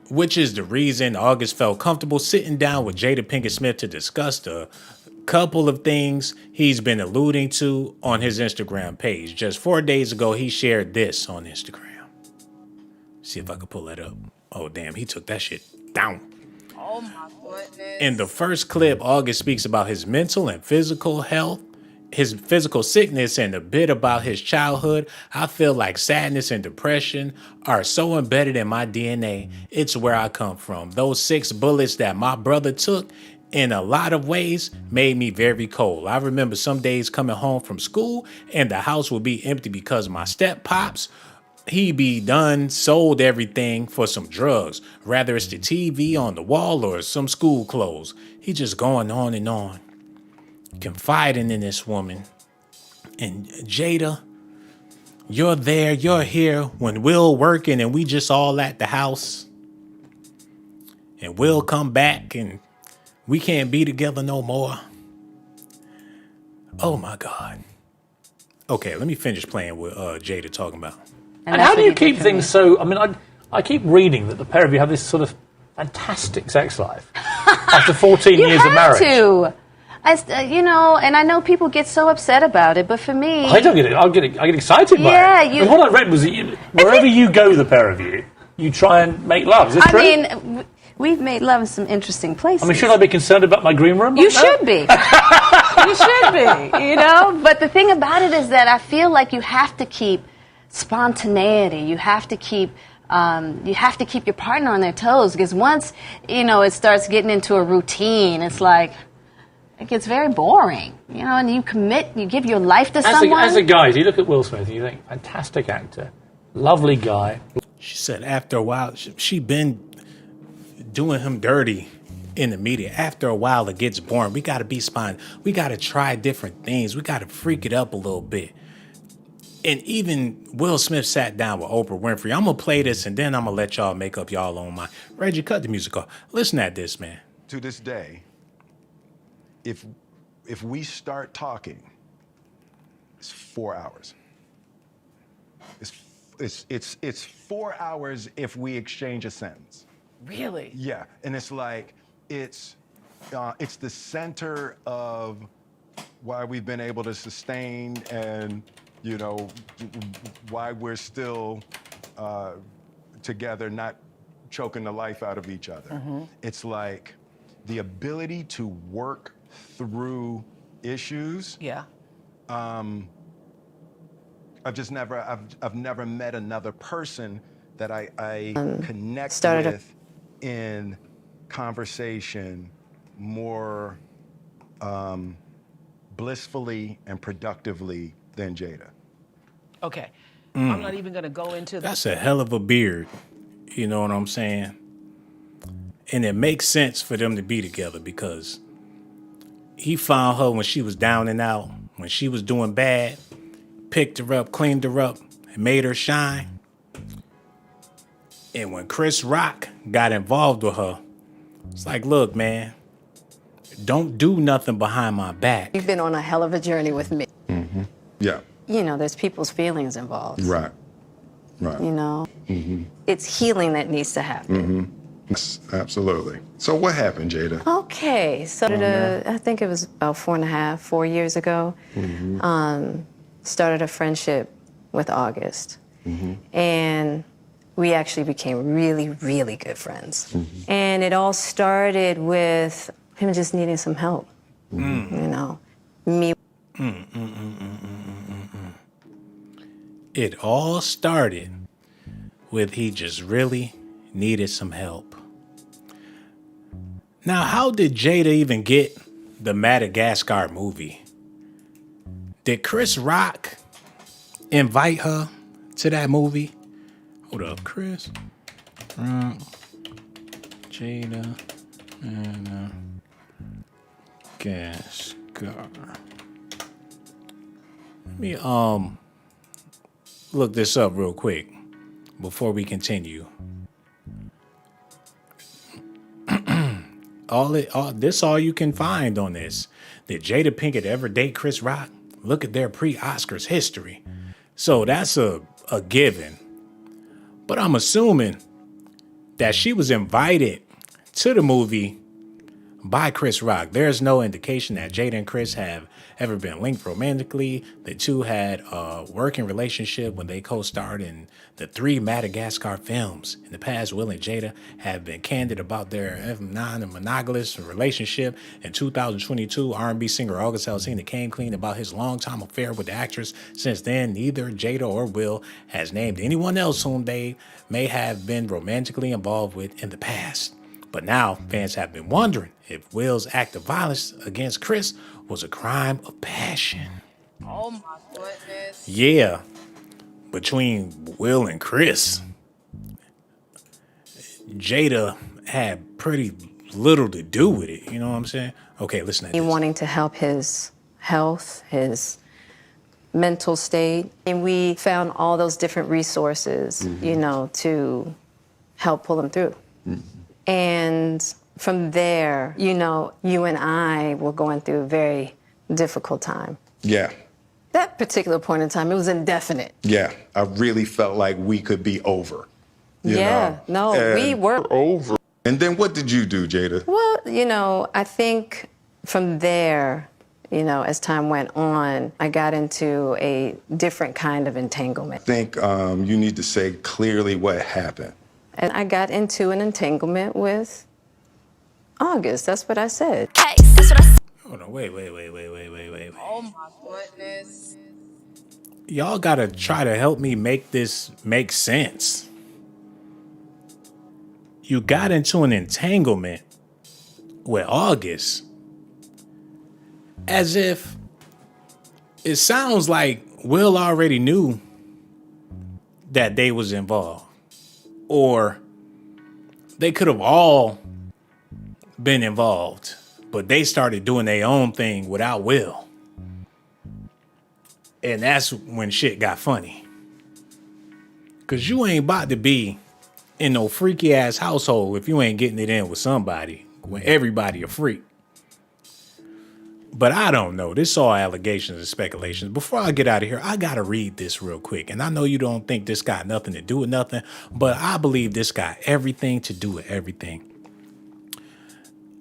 Which is the reason August felt comfortable sitting down with Jada Pinkett Smith to discuss the couple of things he's been alluding to on his Instagram page. Just 4 days ago, he shared this on Instagram. See if I can pull that up. Oh, damn, he took that shit down. Oh my goodness. In the first clip, August speaks about his mental and physical health, his physical sickness, and a bit about his childhood. I feel like sadness and depression are so embedded in my DNA. It's where I come from. Those 6 bullets that my brother took in a lot of ways made me very cold. I remember some days coming home from school and the house would be empty because my step pops, he be done sold everything for some drugs, rather it's the TV on the wall or some school clothes. He just going on and on, confiding in this woman. And Jada, you're there, you're here when Will working and we just all at the house. And Will come back and we can't be together no more. Oh my God. Okay, let me finish playing with Jada talking about. And how do you keep things so... I mean, I keep reading that the pair of you have this sort of fantastic sex life after 14 years of marriage. You have to. You know, and I know people get so upset about it, but for me... I don't get it. I get excited by it. Yeah, And what I read was that wherever you go, the pair of you, you try and make love. Is this true? I mean, we've made love in some interesting places. I mean, should I be concerned about my green room? You should be. You should be, you know? But the thing about it is that I feel like you have to keep spontaneity. You have to keep your partner on their toes, because once, you know, it starts getting into a routine, it's like, it gets very boring, you know, and you commit, you give your life to someone. As a guy, you look at Will Smith and you think, fantastic actor, lovely guy. She said after a while, she been doing him dirty in the media. After a while, it gets boring. We got to be spontaneous. We got to try different things. We got to freak it up a little bit. And even Will Smith sat down with Oprah Winfrey. I'm going to play this, and then I'm going to let y'all make up y'all own mind. Reggie, cut the music off. Listen at this, man. To this day, if we start talking, it's 4 hours. It's 4 hours if we exchange a sentence. Really? Yeah, and it's like, it's the center of why we've been able to sustain and, you know, why we're still together, not choking the life out of each other. Mm-hmm. It's like the ability to work through issues. Yeah. I've never met another person that I connect with in conversation more blissfully and productively than Jada. Okay. I'm not even going to go into that. That's a hell of a beard. You know what I'm saying? And it makes sense for them to be together because he found her when she was down and out, when she was doing bad, picked her up, cleaned her up, and made her shine. And when Chris Rock got involved with her, it's like, look, man, don't do nothing behind my back. You've been on a hell of a journey with me. Mm-hmm. Yeah. You know, there's people's feelings involved. Right. Right. You know, it's healing that needs to happen. Mm-hmm. Yes, absolutely. So what happened, Jada? Okay, so I think it was about 4 years ago, started a friendship with August. And we actually became really, really good friends. And it all started with him just needing some help, you know, me. It all started with he just really needed some help. Now, how did Jada even get the Madagascar movie? Did Chris Rock invite her to that movie? Hold up, Chris Rock, Jada, Madagascar. Let me look this up real quick before we continue. All you can find on this. Did Jada Pinkett ever date Chris Rock? Look at their pre-Oscars history. So that's a given. But I'm assuming that she was invited to the movie by Chris Rock. There's no indication that Jada and Chris have ever been linked romantically. The two had a working relationship when they co-starred in the 3 Madagascar films. In the past, Will and Jada have been candid about their non-monogamous relationship. In 2022, R&B singer August Alsina came clean about his long-time affair with the actress. Since then, neither Jada or Will has named anyone else whom they may have been romantically involved with in the past. But now, fans have been wondering if Will's act of violence against Chris was a crime of passion. Oh my goodness. Yeah, between Will and Chris, Jada had pretty little to do with it. You know what I'm saying? Okay, listen to this. Wanting to help his health, his mental state. And we found all those different resources, you know, to help pull him through. And from there, you know, you and I were going through a very difficult time. Yeah. That particular point in time, it was indefinite. Yeah. I really felt like we could be over. You know? We were over. And then what did you do, Jada? Well, you know, I think from there, you know, as time went on, I got into a different kind of entanglement. I think you need to say clearly what happened. And I got into an entanglement with August. That's what I said. Hey, that's what I said. Hold on, wait. Oh my goodness. Y'all gotta try to help me make this make sense. You got into an entanglement with August as if it sounds like Will already knew that they was involved. Or they could have all been involved, but they started doing their own thing without Will. And that's when shit got funny. Because you ain't about to be in no freaky ass household if you ain't getting it in with somebody, when everybody a freak. But I don't know. This is all allegations and speculations. Before I get out of here, I got to read this real quick. And I know you don't think this got nothing to do with nothing, but I believe this got everything to do with everything.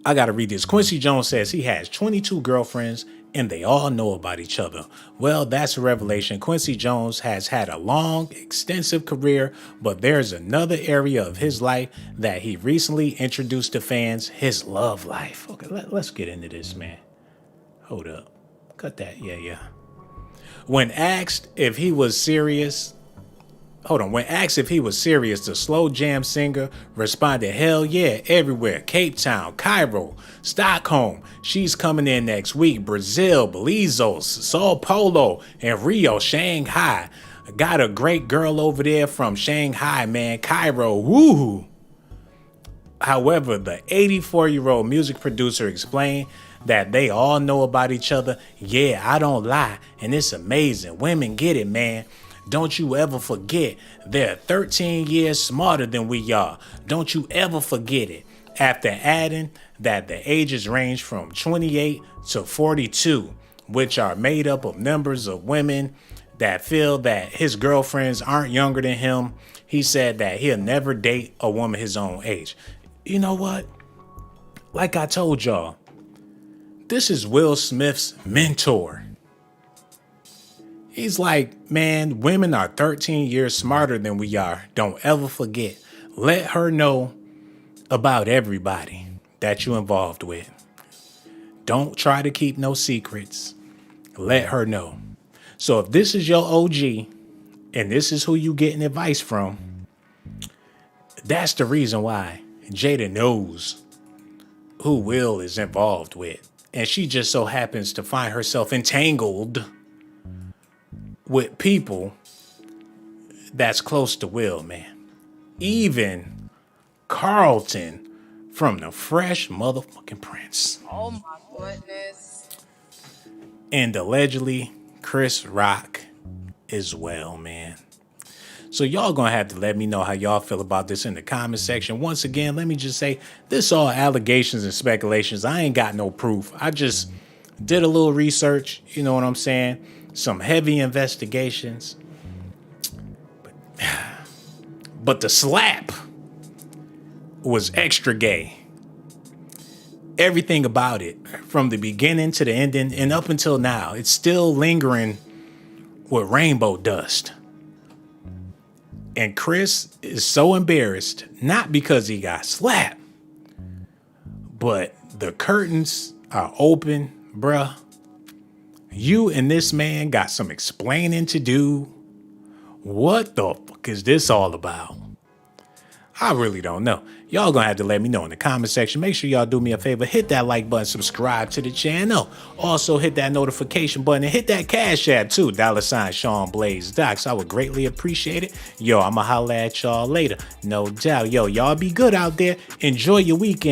I got to read this. Quincy Jones says he has 22 girlfriends and they all know about each other. Well, that's a revelation. Quincy Jones has had a long, extensive career, but there's another area of his life that he recently introduced to fans, his love life. Okay, let's get into this, man. Hold up. Cut that. Yeah. When asked if he was serious, the slow jam singer responded, hell yeah, everywhere. Cape Town, Cairo, Stockholm. She's coming in next week. Brazil, Belize, Sao Paulo, and Rio, Shanghai. Got a great girl over there from Shanghai, man. Cairo, woo. However, the 84-year-old music producer explained that they all know about each other. Yeah, I don't lie. And it's amazing. Women get it, man. Don't you ever forget they're 13 years smarter than we are. Don't you ever forget it. After adding that the ages range from 28 to 42, which are made up of numbers of women that feel that his girlfriends aren't younger than him, he said that he'll never date a woman his own age. You know what? Like I told y'all, this is Will Smith's mentor. He's like, man, women are 13 years smarter than we are. Don't ever forget. Let her know about everybody that you're involved with. Don't try to keep no secrets. Let her know. So if this is your OG and this is who you getting advice from, that's the reason why Jada knows who Will is involved with. And she just so happens to find herself entangled with people that's close to Will, man. Even Carlton from the Fresh motherfucking Prince. Oh my goodness. And allegedly Chris Rock as well, man. So y'all gonna have to let me know how y'all feel about this in the comment section. Once again, let me just say, this all allegations and speculations. I ain't got no proof. I just did a little research, you know what I'm saying? Some heavy investigations. But the slap was extra gay. Everything about it, from the beginning to the ending and up until now, it's still lingering with rainbow dust. And Chris is so embarrassed, not because he got slapped, but the curtains are open, bruh. You and this man got some explaining to do. What the fuck is this all about? I really don't know. Y'all gonna have to let me know in the comment section. Make sure y'all do me a favor. Hit that like button, subscribe to the channel. Also hit that notification button and hit that Cash App too. $, ShawnBlazeDocs. I would greatly appreciate it. Yo, I'ma holla at y'all later. No doubt. Yo, y'all be good out there. Enjoy your weekend.